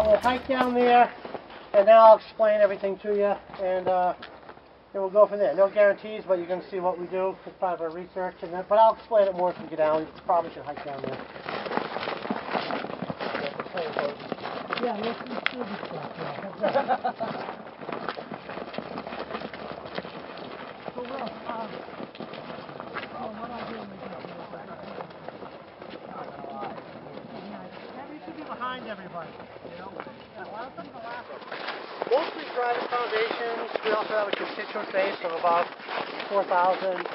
we'll hike down there, and then I'll explain everything to you, and then we'll go from there. No guarantees, but you're going to see what we do as part of our research. And then, but I'll explain it more as we get down. You probably should hike down there. Yeah, let's do this stuff. So, what I'll do is you should be behind everybody. Mostly private foundations. We also have a constituent base of about 4,000.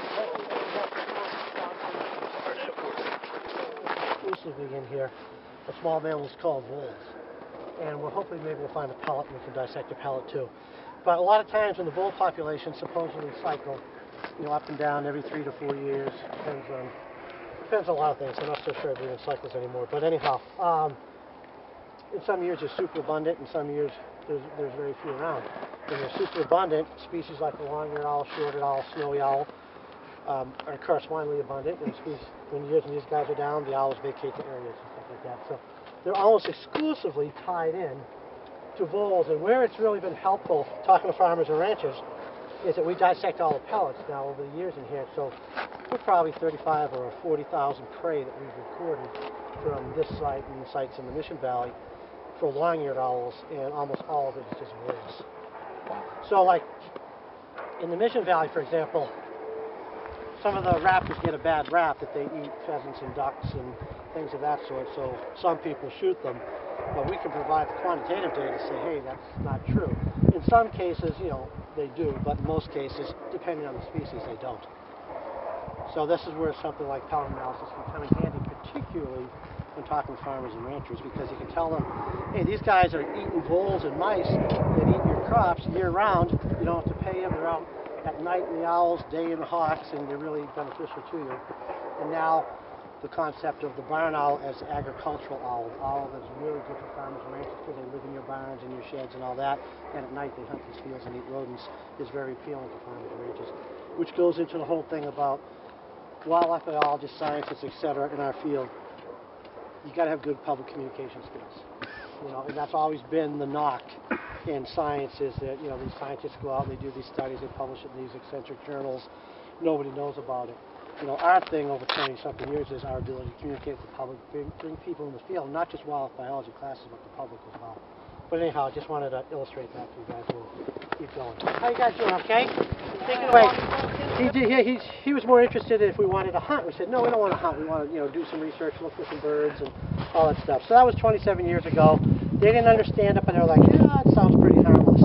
Exclusively in here, a small mammal is called voles. And we're hopefully maybe we'll find a pellet and we can dissect a pellet too. But a lot of times when the vole population supposedly cycle, up and down every 3 to 4 years, depends on a lot of things. I'm not so sure if they're in cycles anymore. But anyhow, in some years they're super abundant, in some years there's very few around. When they're super abundant, species like the long-eared owl, short-eared owl, snowy owl are correspondingly abundant. And when these guys are down, the owls vacate the areas and stuff like that. So they're almost exclusively tied in to voles. And where it's really been helpful, talking to farmers and ranchers, is that we dissect all the pellets now over the years in here. So we're probably 35 or 40,000 prey that we've recorded from this site and the sites in the Mission Valley for long-eared owls, and almost all of it is just voles. So like in the Mission Valley, for example, some of the raptors get a bad rap that they eat pheasants and ducks and things of that sort, so some people shoot them. But we can provide the quantitative data to say, hey, that's not true. In some cases, they do, but in most cases, depending on the species, they don't. So this is where something like pellet analysis can come in handy, particularly when talking to farmers and ranchers, because you can tell them, hey, these guys are eating voles and mice that eat your crops year-round. You don't have to pay them. They're out at night in the owls, day in the hawks, and they're really beneficial to you. And now the concept of the barn owl as agricultural owl, that's really good for farmers and ranchers because they live in your barns and your sheds and all that, and at night they hunt these fields and eat rodents, is very appealing to farmers and ranchers, which goes into the whole thing about wildlife biologists, scientists, etc. in our field. You got to have good public communication skills, and that's always been the knock in science, is that these scientists go out and they do these studies, they publish it in these eccentric journals, nobody knows about it. Our thing over 20-something years is our ability to communicate with the public, bring people in the field, not just wildlife biology classes, but the public as well. But anyhow, I just wanted to illustrate that for you guys. We'll keep going. How you guys doing? Okay? Take it away. He was more interested if we wanted to hunt. We said, no, we don't want to hunt. We want to, do some research, look for some birds and all that stuff. So that was 27 years ago. They didn't understand it, but they were like, yeah, it sounds pretty harmless.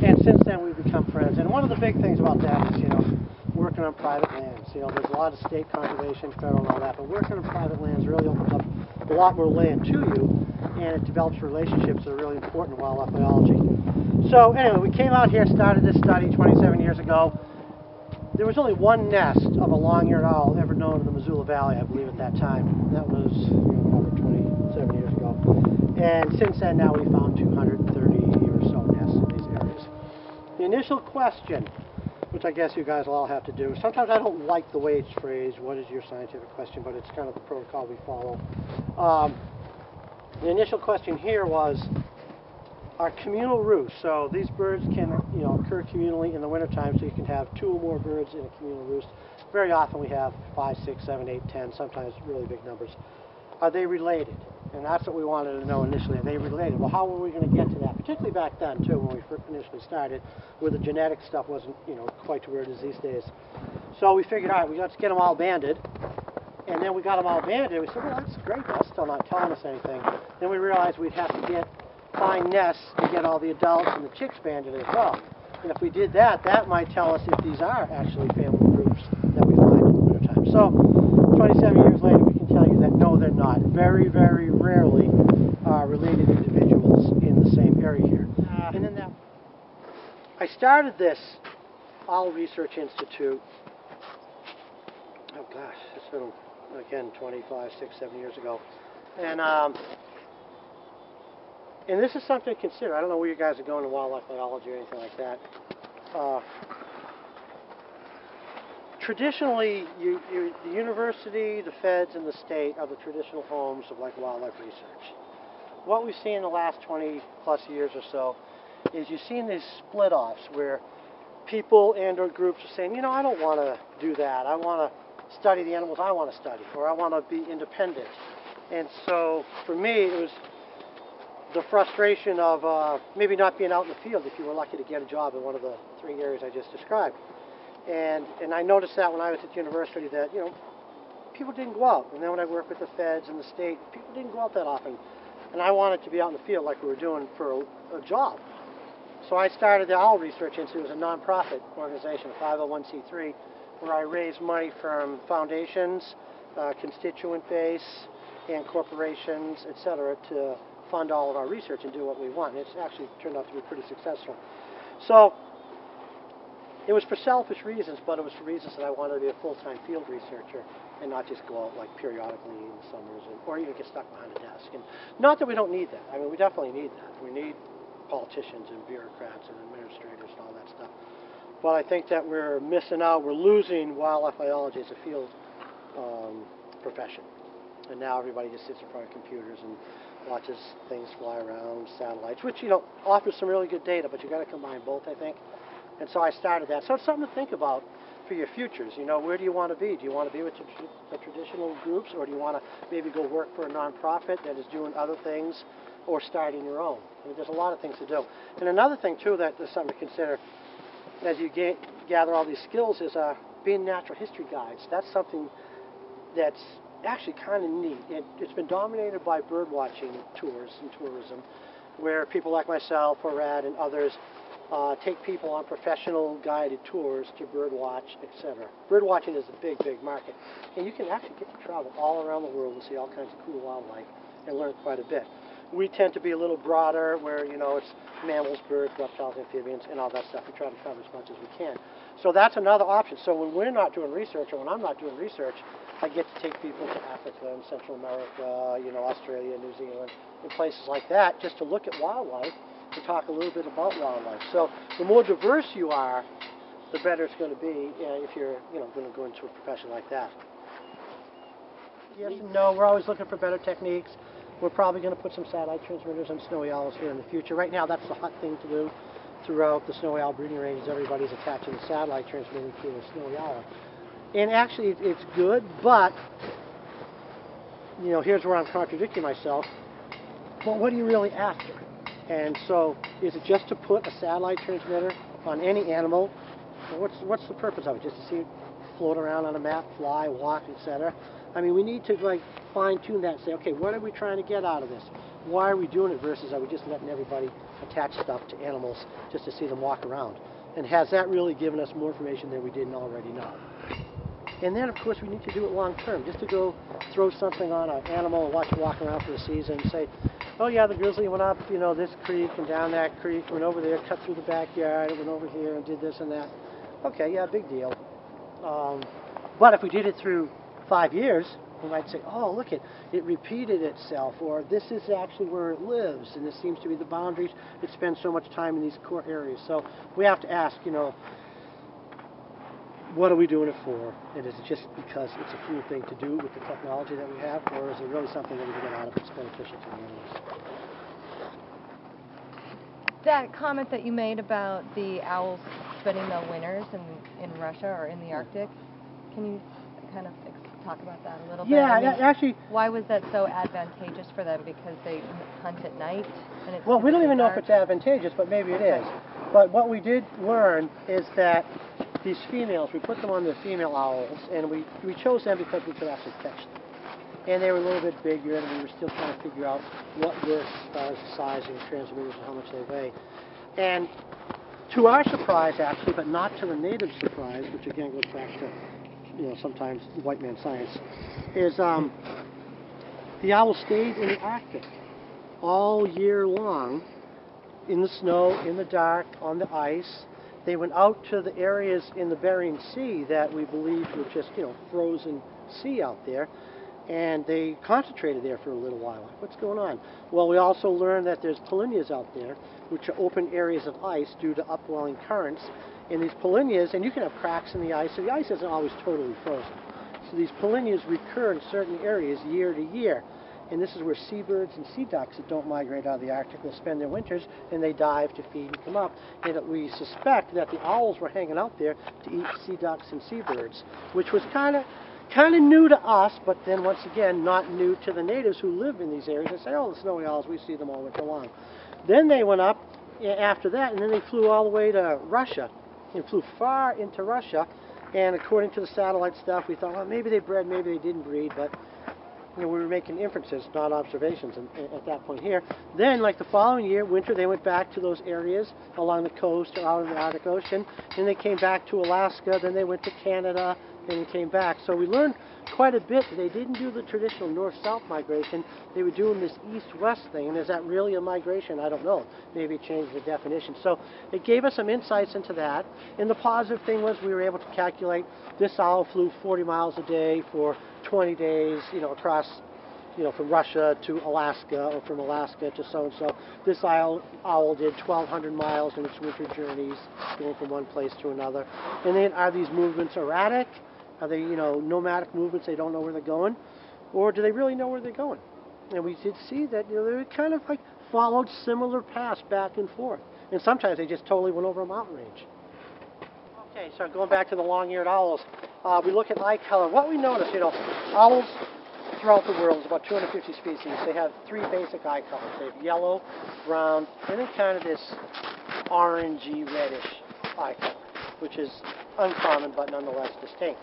And since then, we've become friends. And one of the big things about that is, working on private lands. There's a lot of state conservation, federal and all that, but working on private lands really opens up a lot more land to you, and it develops relationships that are really important in wildlife biology. So anyway, we came out here, started this study 27 years ago. There was only one nest of a long-eared owl ever known in the Missoula Valley, I believe, at that time. That was over 27 years ago. And since then, now we've found 230 or so nests in these areas. The initial question, which I guess you guys will all have to do. Sometimes I don't like the way it's phrased, what is your scientific question, but it's kind of the protocol we follow. The initial question here was, are communal roosts, so these birds can occur communally in the wintertime, so you can have 2 or more birds in a communal roost. Very often we have 5, 6, 7, 8, 10, sometimes really big numbers. Are they related? And that's what we wanted to know initially. Are they related? Well, how were we going to get to that? Particularly back then, too, when we initially started, where the genetic stuff wasn't, quite to where it is these days. So we figured, all right, let's get them all banded. And then we got them all banded. We said, well, that's great. That's still not telling us anything. Then we realized we'd have to find nests to get all the adults and the chicks banded as well. And if we did that, that might tell us if these are actually family groups that we find in the wintertime. So 27 years later, we can tell you that no, they're not. Very, very rarely are related individuals in the same area here. And then I started this Owl Research Institute, oh gosh, it's been, again, 25, 6, 7 years ago. And this is something to consider. I don't know where you guys are going in wildlife biology or anything like that. Traditionally, the university, the feds, and the state are the traditional homes of wildlife research. what we've seen in the last 20 plus years or so is you've seen these split-offs where people and or groups are saying, you know, I don't want to do that. I want to study the animals I want to study, or I want to be independent. And so for me, it was the frustration of maybe not being out in the field if you were lucky to get a job in one of the 3 areas I just described. And I noticed that when I was at university that, you know, people didn't go out. And then when I worked with the feds and the state, people didn't go out that often. And I wanted to be out in the field like we were doing for a job. So I started the Owl Research Institute. It was a nonprofit organization, a 501c3, where I raised money from foundations, constituent base, and corporations, etc., to fund all of our research and do what we want. And it's actually turned out to be pretty successful. So it was for selfish reasons, but it was for reasons that I wanted to be a full-time field researcher and not just go out like periodically in the summers, or even get stuck behind a desk. And not that we don't need that. I mean, we definitely need that. We need politicians and bureaucrats and administrators and all that stuff. But I think that we're missing out. We're losing wildlife biology as a field profession. And now everybody just sits in front of computers and watches things fly around, satellites, which, you know, offers some really good data, but you got to combine both, I think. And so I started that. So it's something to think about for your futures. You know, where do you want to be? Do you want to be with the traditional groups, or do you want to maybe go work for a nonprofit that is doing other things, or starting your own? I mean, there's a lot of things to do. And another thing, too, that there's something to consider as you gather all these skills is being natural history guides. That's something that's actually kind of neat. It's been dominated by bird watching tours and tourism, where people like myself or Rad and others take people on professional guided tours to bird watch, etc. Bird watching is a big, big market. And you can actually get to travel all around the world and see all kinds of cool wildlife and learn quite a bit. We tend to be a little broader, where, you know, it's mammals, birds, reptiles, amphibians, and all that stuff. We try to cover as much as we can. So that's another option. So when we're not doing research, or when I'm not doing research, I get to take people to Africa and Central America, you know, Australia, New Zealand, and places like that, just to look at wildlife and talk a little bit about wildlife. So the more diverse you are, the better it's going to be if you're, you know, going to go into a profession like that. Yes and no. We're always looking for better techniques. We're probably going to put some satellite transmitters on snowy owls here in the future. Right now, that's the hot thing to do throughout the snowy owl breeding ranges. Everybody's attaching a satellite transmitter to a snowy owl. And actually, it's good, but, you know, here's where I'm contradicting myself. Well, what are you really after? And so, is it just to put a satellite transmitter on any animal? Well, what's the purpose of it? Just to see it float around on a map, fly, walk, etc.? I mean, we need to, like, fine-tune that and say, okay, what are we trying to get out of this? Why are we doing it versus are we just letting everybody attach stuff to animals just to see them walk around? And has that really given us more information than we didn't already know? And then, of course, we need to do it long-term. Just to go throw something on an animal and watch it walk around for a season and say, oh, yeah, the grizzly went up, you know, this creek and down that creek, went over there, cut through the backyard, went over here and did this and that. Okay, yeah, big deal. But if we did it through 5 years, we might say, oh, look, it repeated itself, or this is actually where it lives, and this seems to be the boundaries. It spends so much time in these core areas. So we have to ask, you know, what are we doing it for? And is it just because it's a cool thing to do with the technology that we have, or is it really something that we can get out of that's beneficial to the animals? That comment that you made about the owls spending their winters in Russia or in the Arctic, can you kind of talk about that a little bit? Yeah, I mean, actually. Why was that so advantageous for them? Because they hunt at night? And it's well, we don't even know if it's advantageous, but maybe it is. But what we did learn is that these females, we put them on the female owls, and we chose them because we could actually catch them. And they were a little bit bigger, and we were still trying to figure out what works as far as the size of the transmitters and how much they weigh. And to our surprise, actually, but not to the native surprise, which again goes back to, you know, sometimes white man science, is the owl stayed in the Arctic all year long, in the snow, in the dark, on the ice. They went out to the areas in the Bering Sea that we believed were just, you know, frozen sea out there, and they concentrated there for a little while. Like, what's going on? Well, we also learned that there's polynyas out there, which are open areas of ice due to upwelling currents. And these polynyas, and you can have cracks in the ice, so the ice isn't always totally frozen. So these polynyas recur in certain areas year to year. and this is where seabirds and sea ducks that don't migrate out of the Arctic will spend their winters, and they dive to feed and come up. And we suspect that the owls were hanging out there to eat sea ducks and seabirds, which was kind of new to us, but then once again not new to the natives who live in these areas. They say, oh, the snowy owls, we see them all winter long. Then they went up after that, and then they flew all the way to Russia, and flew far into Russia. And according to the satellite stuff, we thought, well, maybe they bred, maybe they didn't breed, but we were making inferences, not observations at that point here. Then, like the following year, winter, they went back to those areas along the coast or out in the Arctic Ocean. Then they came back to Alaska. Then they went to Canada, and they came back. So we learned quite a bit. They didn't do the traditional north-south migration. They were doing this east-west thing. And is that really a migration? I don't know. Maybe it changed the definition. So it gave us some insights into that. And the positive thing was we were able to calculate this owl flew 40 miles a day for 20 days, across, from Russia to Alaska, or from Alaska to so-and-so. This owl did 1,200 miles in its winter journeys, going from one place to another. And then, are these movements erratic? Are they, nomadic movements? They don't know where they're going? Or do they really know where they're going? And we did see that, they kind of like followed similar paths back and forth. And sometimes they just totally went over a mountain range. Okay, so going back to the long-eared owls, we look at eye color. What we notice, owls throughout the world, there's about 250 species. They have three basic eye colors. They have yellow, brown, and then kind of this orangey, reddish eye color, which is uncommon but nonetheless distinct.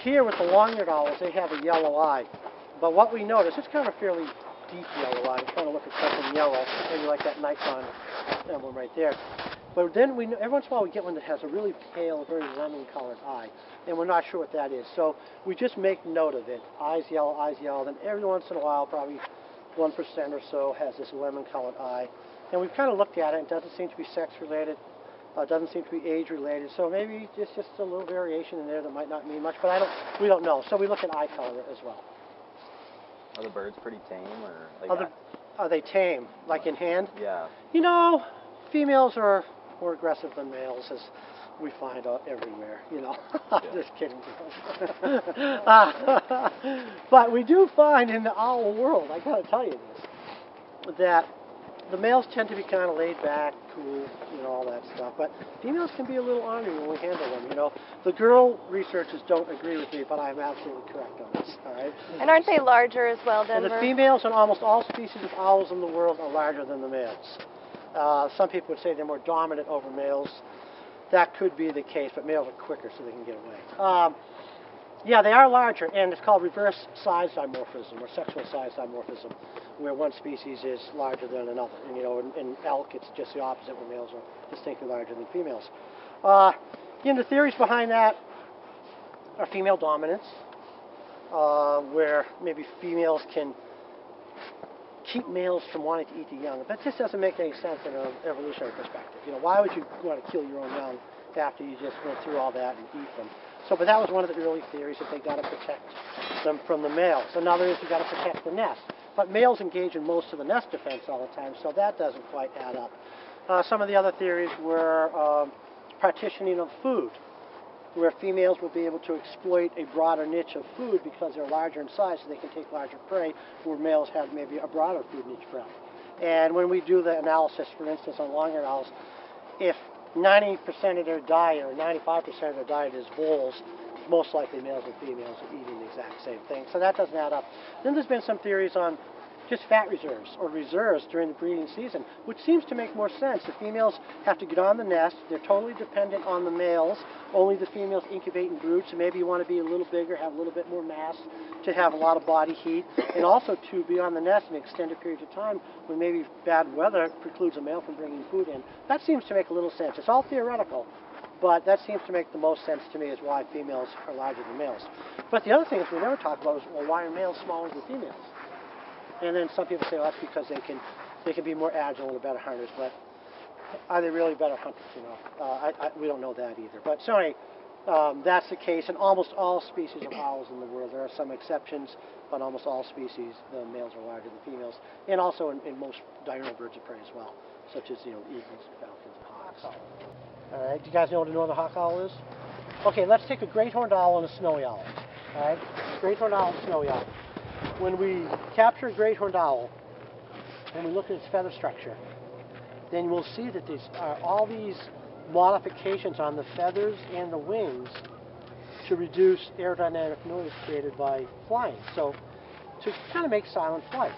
Here with the long-eared owls, they have a yellow eye. But what we notice, it's kind of fairly deep yellow eye. I'm trying to look at something yellow, maybe like that Nikon emblem right there. But then every once in a while we get one that has a really pale, very lemon-colored eye, and we're not sure what that is. So we just make note of it. Eyes yellow, then every once in a while, probably 1% or so has this lemon-colored eye. And we've kind of looked at it. It doesn't seem to be sex-related. Doesn't seem to be age-related. So maybe it's just a little variation in there that might not mean much, but we don't know. So we look at eye color as well. Are the birds pretty tame, or are they tame, like in hand? Yeah. Females are more aggressive than males, as we find out everywhere. I'm just kidding. But we do find in the owl world, I gotta tell you this, that the males tend to be kind of laid back, cool, all that stuff. But females can be a little ornery when we handle them. The girl researchers don't agree with me, but I'm absolutely correct on this. All right. And aren't they larger as well, Denver? And the females in almost all species of owls in the world are larger than the males. Some people would say they're more dominant over males. That could be the case, but males are quicker, so they can get away. Yeah, they are larger, and it's called reverse size dimorphism, or sexual size dimorphism, where one species is larger than another. And, in elk, it's just the opposite, where males are distinctly larger than females. The theories behind that are female dominance, where maybe females can keep males from wanting to eat the young. That just doesn't make any sense in an evolutionary perspective. Why would you want to kill your own young after you just went through all that and eat them? But that was one of the early theories, that they got to protect them from the males. Another is you got to protect the nest. But males engage in most of the nest defense all the time, so that doesn't quite add up. Some of the other theories were partitioning of food, where females will be able to exploit a broader niche of food because they're larger in size, so they can take larger prey, where males have maybe a broader food niche prey. And when we do the analysis, for instance, on long-eared owls, if 90% of their diet, or 95% of their diet is voles, most likely males and females are eating the exact same thing. So that doesn't add up. Then there's been some theories on just fat reserves, or reserves during the breeding season, which seems to make more sense. The females have to get on the nest. They're totally dependent on the males. Only the females incubate and brood, so maybe you want to be a little bigger, have a little bit more mass, to have a lot of body heat, and also to be on the nest an extended period of time when maybe bad weather precludes a male from bringing food in. That seems to make a little sense. It's all theoretical, but that seems to make the most sense to me as why females are larger than males. But the other thing is we never talk about is, well, why are males smaller than females? And then some people say, well, that's because they can be more agile and better hunters, but are they really better hunters? We don't know that either. But so anyway, that's the case in almost all species of owls in the world. There are some exceptions, but almost all species, the males are larger than females, and also in most diurnal birds of prey as well, such as eagles, falcons, and hawks. All right, do you guys know what a northern hawk owl is? Okay, let's take a great horned owl and a snowy owl. All right, great horned owl and snowy owl. when we capture a great horned owl and we look at its feather structure, then we'll see that there's all these modifications on the feathers and the wings to reduce aerodynamic noise created by flying. So to kind of make silent flight.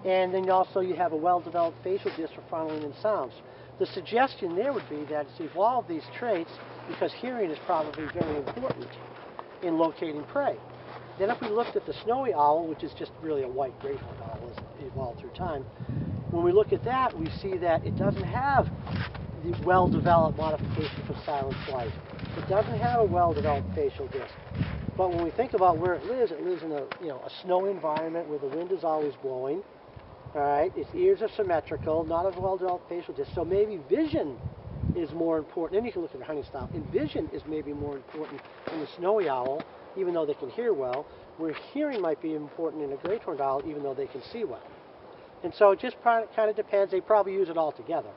And then also you have a well-developed facial disc for funneling in sounds. The suggestion there would be that it's evolved these traits because hearing is probably very important in locating prey. Then if we looked at the snowy owl, which is just really a white great horned owl as it evolved through time, when we look at that, we see that it doesn't have the well-developed modification for silent flight. It doesn't have a well-developed facial disc. But when we think about where it lives in a a snowy environment where the wind is always blowing. All right, its ears are symmetrical, not as well-developed facial disc. So maybe vision is more important. And you can look at the hunting style. And vision is maybe more important in the snowy owl, even though they can hear well. Where hearing might be important in a great horned owl, even though they can see well. And so it just kind of depends. They probably use it all together.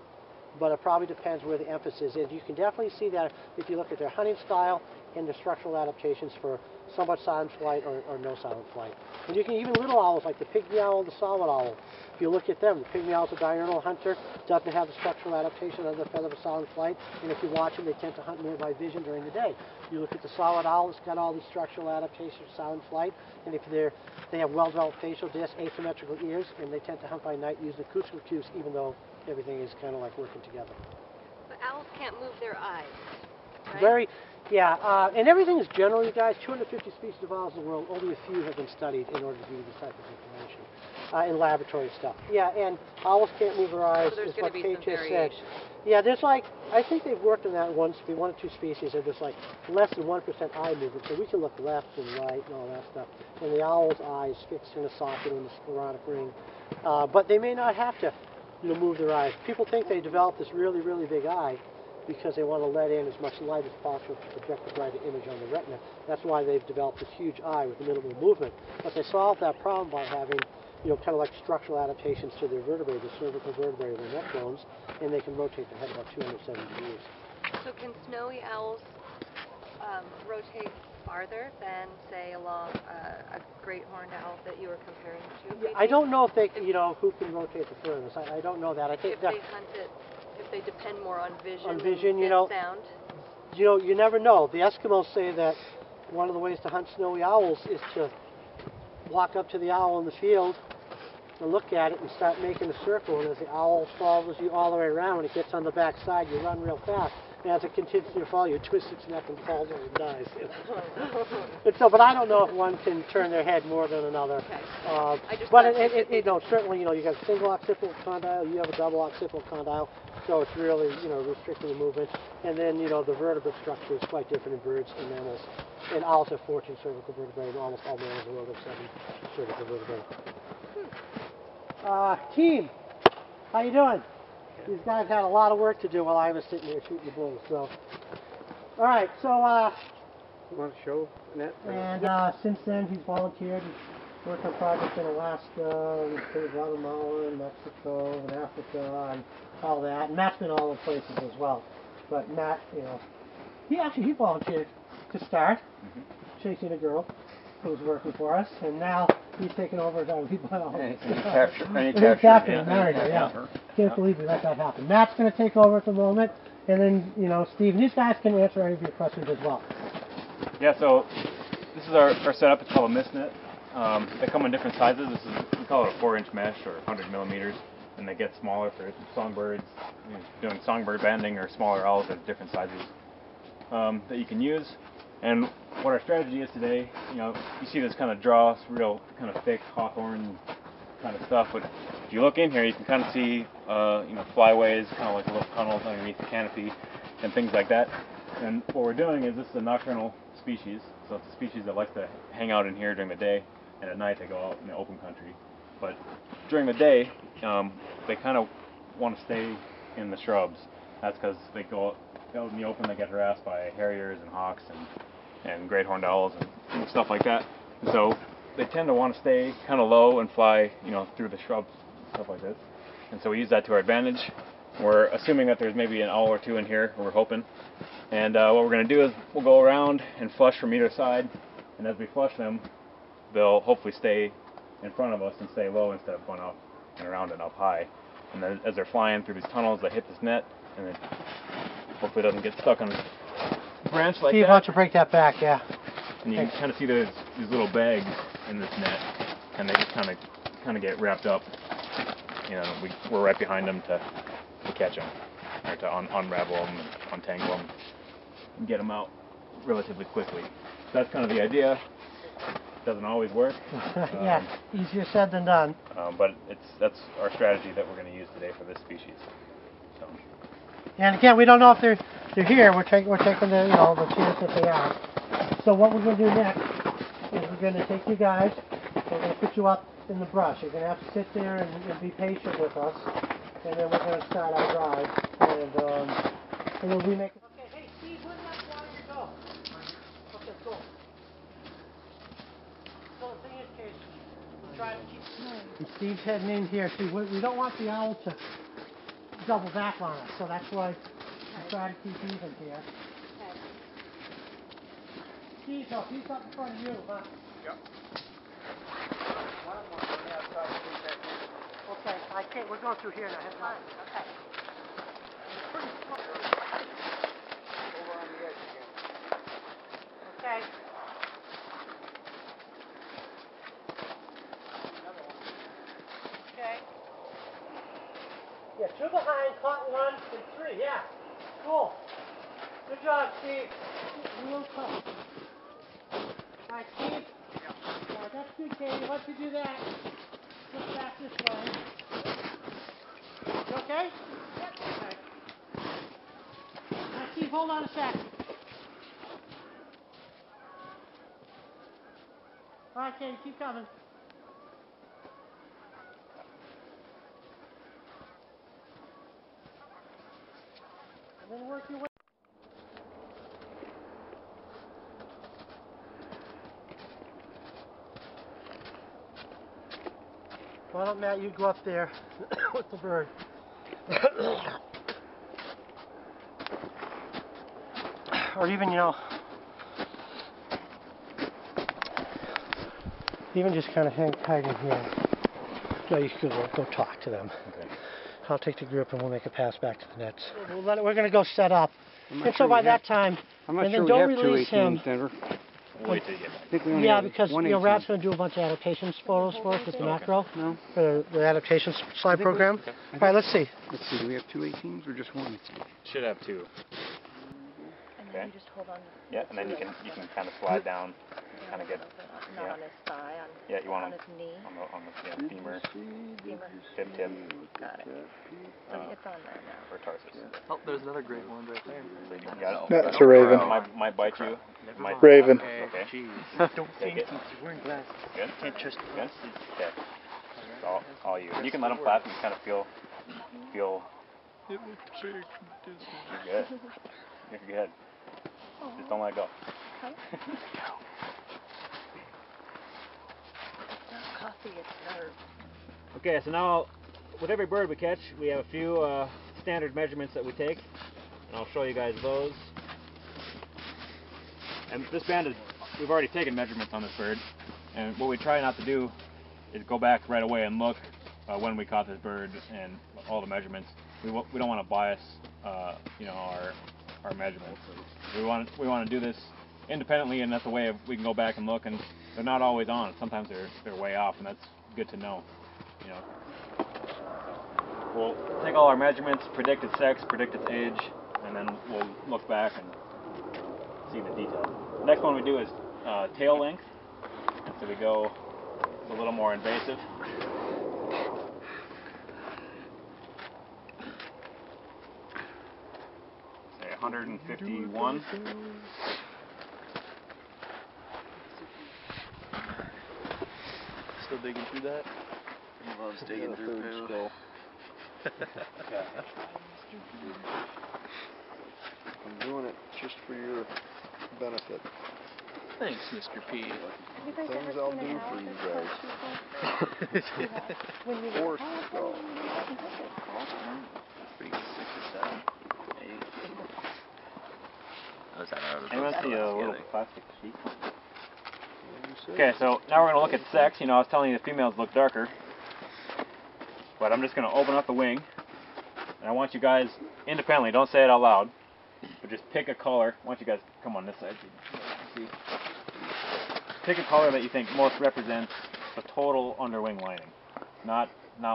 But it probably depends where the emphasis is. You can definitely see that if you look at their hunting style and their structural adaptations for somewhat silent flight or no silent flight. And you can even little owls like the pygmy owl and the saw-whet owl. If you look at them, the pygmy owl is a diurnal hunter, doesn't have the structural adaptation of the feather for silent flight, and if you watch them, they tend to hunt more by vision during the day. You look at the saw-whet owl, it's got all these structural adaptations for silent flight, and if they have well-developed facial discs, asymmetrical ears, and they tend to hunt by night, use the acoustical cues, even though everything is kind of like working together. But owls can't move their eyes, right? And everything is generally, guys, 250 species of owls in the world, only a few have been studied in order to give you this type of information in laboratory stuff. Yeah, and owls can't move their eyes, so there's is what be Kate some just said. variation. Yeah, there's like, I think they've worked on that one or two species, and there's like less than 1% eye movement, so we can look left and right and all that stuff. And the owl's eye is fixed in a socket in the sclerotic ring. But they may not have to move their eyes. People think they develop this really, really big eye because they want to let in as much light as possible to project the brighter image on the retina. That's why they've developed this huge eye with minimal movement. But they solved that problem by having, kind of like structural adaptations to their vertebrae, the cervical vertebrae of their neck bones, and they can rotate their head about 270 degrees. So can snowy owls rotate farther than, say, along a great horned owl that you were comparing to? Yeah, I don't know if they, who can rotate the furthest. I don't know that. I think if that they hunt it, if they depend more on vision, and sound. You never know. The Eskimos say that one of the ways to hunt snowy owls is to walk up to the owl in the field and look at it and start making a circle. And as the owl follows you all the way around, when it gets on the back side, you run real fast. And as it continues to follow you, twist its neck and falls over and dies. And so, but I don't know if one can turn their head more than another. Okay. But certainly, you got a single occipital condyle, you have a double occipital condyle, so it's really, restricting the movement. And then, the vertebrate structure is quite different in birds and mammals. And owls have 14 cervical vertebrae, and almost all mammals in the world have 7 cervical vertebrae. Team, how you doing? These guys had a lot of work to do while I was sitting there shooting the bulls. So, all right. So, you want to show Annette? And since then, he's volunteered. He's worked on projects in Alaska, Guatemala, Mexico, and Africa, and all that. And Matt's been all the places as well. But Matt, he volunteered to start chasing a girl who was working for us, and now he's taken over as our lead biologist. Captured, married her, yeah. Can't believe we let that happen. Matt's going to take over at the moment, and then, Steve, these guys can answer any of your questions as well. Yeah, so this is our setup. It's called a mist net. They come in different sizes. We call it a 4-inch mesh or 100 millimeters, and they get smaller for songbirds, doing songbird banding, or smaller owls at different sizes that you can use. And what our strategy is today, you see this kind of draw, real kind of thick hawthorn kind of stuff, but if you look in here, you can kind of see, flyways, kind of like little tunnels underneath the canopy and things like that. And what we're doing is this is a nocturnal species, so it's a species that likes to hang out in here during the day, and at night they go out in the open country. But during the day, they kind of want to stay in the shrubs. That's because they go out in the open, they get harassed by harriers and hawks and great horned owls and stuff like that. And so they tend to want to stay kind of low and fly, through the shrubs, stuff like this. And so we use that to our advantage. We're assuming that there's maybe an owl or two in here, we're hoping. And what we're going to do is we'll go around and flush from either side. And as we flush them, they'll hopefully stay in front of us and stay low instead of going up and around and up high. And then as they're flying through these tunnels, they hit this net, and then hopefully it doesn't get stuck on a branch like Steve, that. why don't you break that back, yeah. And you can kind of see these little bags in this net, and they just kind of get wrapped up. You know, we're right behind them to catch them, or to unravel them, and untangle them, and get them out relatively quickly. So that's kind of the idea. Doesn't always work. Yeah, easier said than done. But that's our strategy that we're going to use today for this species. So. And again, we don't know if they're here. We're taking the the chance that they are. So what we're going to do next is we're going to take you guys. We're going to put you up in the brush. You're going to have to sit there and be patient with us, and then we're going to start our drive. And then we make. Okay, hey Steve, where do you want to go? Okay, cool. So the thing is, Case, we try to keep. And Steve's heading in here. See, we don't want the owl to double back on us, so that's why we try to keep even here. Steve, so he's up in front of you, huh? Yep. Okay, I can't. We're going through here now. Okay. Pretty slow. Over on the edge again. Okay. Okay. Yeah, two behind, caught one, and three. Yeah. Cool. Good job, Steve. A little tough. All right, Steve. Yeah. That's good, Katie. Once you do that, look back this way. You okay? Yep. Okay. All right, Steve, hold on a sec. All right, Katie, keep coming. And then work your way. Why don't, Matt, you go up there with the bird. Or even, even just kind of hang tight in here. No, you could go talk to them. Okay. I'll take the group and we'll make a pass back to the nets. We're going to go set up. And so by that time, I'm not and sure then we don't have release 218s, him. Denver. We'll wait till you get back. I think we only Yeah, have because 118. Rat's going to do a bunch of adaptation photos for us with the macro. No. For the adaptation slide program. Okay. All right, let's see. Let's see, do we have 218s or just one? Should have two. And Okay. then you just hold on. Yeah, and then you can kind of slide down, kind of get. Not on his thigh, You want on his knee. on the femur, tip, Got it. It's on there now. or tarsus. Oh, there's another great one right there. You got it? That's a raven. Might bite you. Might, Raven. Okay. Jeez. Don't Take think it. he's wearing glasses. Good. Can't trust Good. glasses. Okay. It's all you. You can let them flap and kind of feel. It looks big from distance. You're good. You're good. Just don't let it go. It's not coffee, it's nerve. Okay, so now with every bird we catch, we have a few standard measurements that we take, and I'll show you guys those. And this band is, we've already taken measurements on this bird, and what we try not to do is go back right away and look when we caught this bird and all the measurements. We don't want to bias, our measurements. We want to do this independently, and that's a way we can go back and look, and they're not always on. Sometimes they're way off, and that's good to know. We'll take all our measurements, predict its sex, predict its age, and then we'll look back and see the details. The next one we do is tail length, and so we go a little more invasive. Say 151. Still digging through that? He loves digging through poo. Still. I'm doing it just for your benefit. Thanks, Mr. P. Things I'll do for you guys. Horse skull. Pretty 6 or 7, 8. I was having Anyone see a little plastic sheet? You Okay, so now we're going to look at sex. You know, I was telling you the females look darker. But I'm just going to open up the wing. And I want you guys, independently, don't say it out loud, but just pick a color. I want you guys to come on this side. See. Pick a color that you think most represents the total underwing lining. Not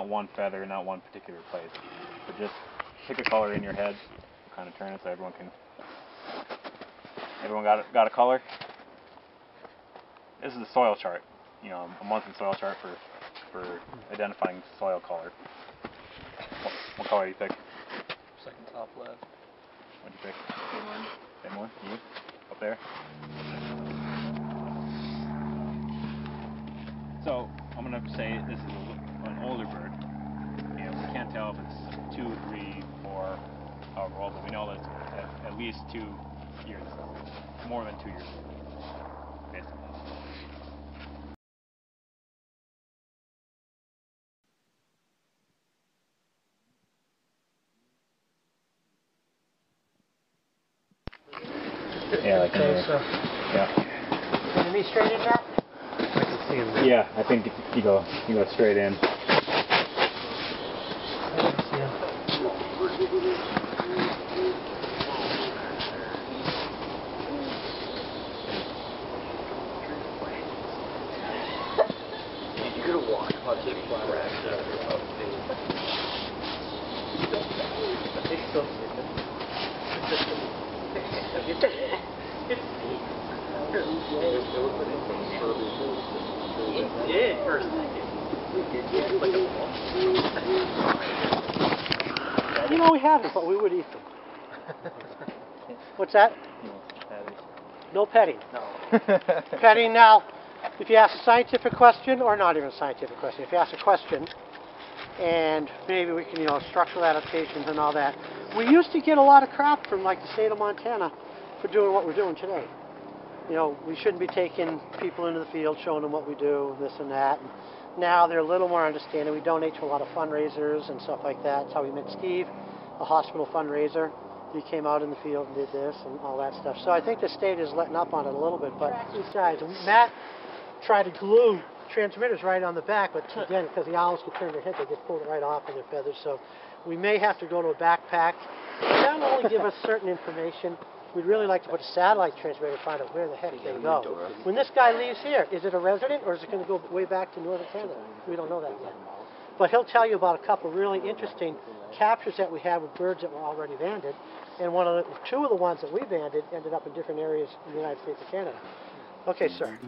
one feather, not one particular place. But just pick a color in your head. Kind of turn it so everyone can... Everyone got a color? This is a soil chart. You know, a monthly soil chart for identifying soil color. What color do you pick? Second top left. What do you pick? Same one. You? Up there? So, I'm going to say this is an older bird. You know, we can't tell if it's 2, 3, 4, however old, but we know that it's at least 2 years, more than 2 years old, based on this. Yeah, like Okay, so yeah. can you straight in that? I can see him. Yeah, I think you go straight in. You're gonna walk about 6 You know, we haven't, but we would eat them. What's that? No petting. No. Petting now, if you ask a scientific question, or not even a scientific question, if you ask a question, and maybe we can, you know, structural adaptations and all that. We used to get a lot of crap from, like, the state of Montana for doing what we're doing today. You know, we shouldn't be taking people into the field, showing them what we do, this and that. And now they're a little more understanding. We donate to a lot of fundraisers and stuff like that. That's how we met Steve, a hospital fundraiser. He came out in the field and did this and all that stuff. So I think the state is letting up on it a little bit. But besides, Matt tried to glue transmitters right on the back, but again, because the owls could turn their head, they just pulled it right off of their feathers. So we may have to go to a backpack. That will only give us certain information. We'd really like to put a satellite transmitter to find out where the heck they go. When this guy leaves here, is it a resident or is it going to go way back to Northern Canada? We don't know that yet. But he'll tell you about a couple really interesting captures that we had with birds that were already banded. And two of the ones that we banded ended up in different areas in the United States and Canada. Okay, sir.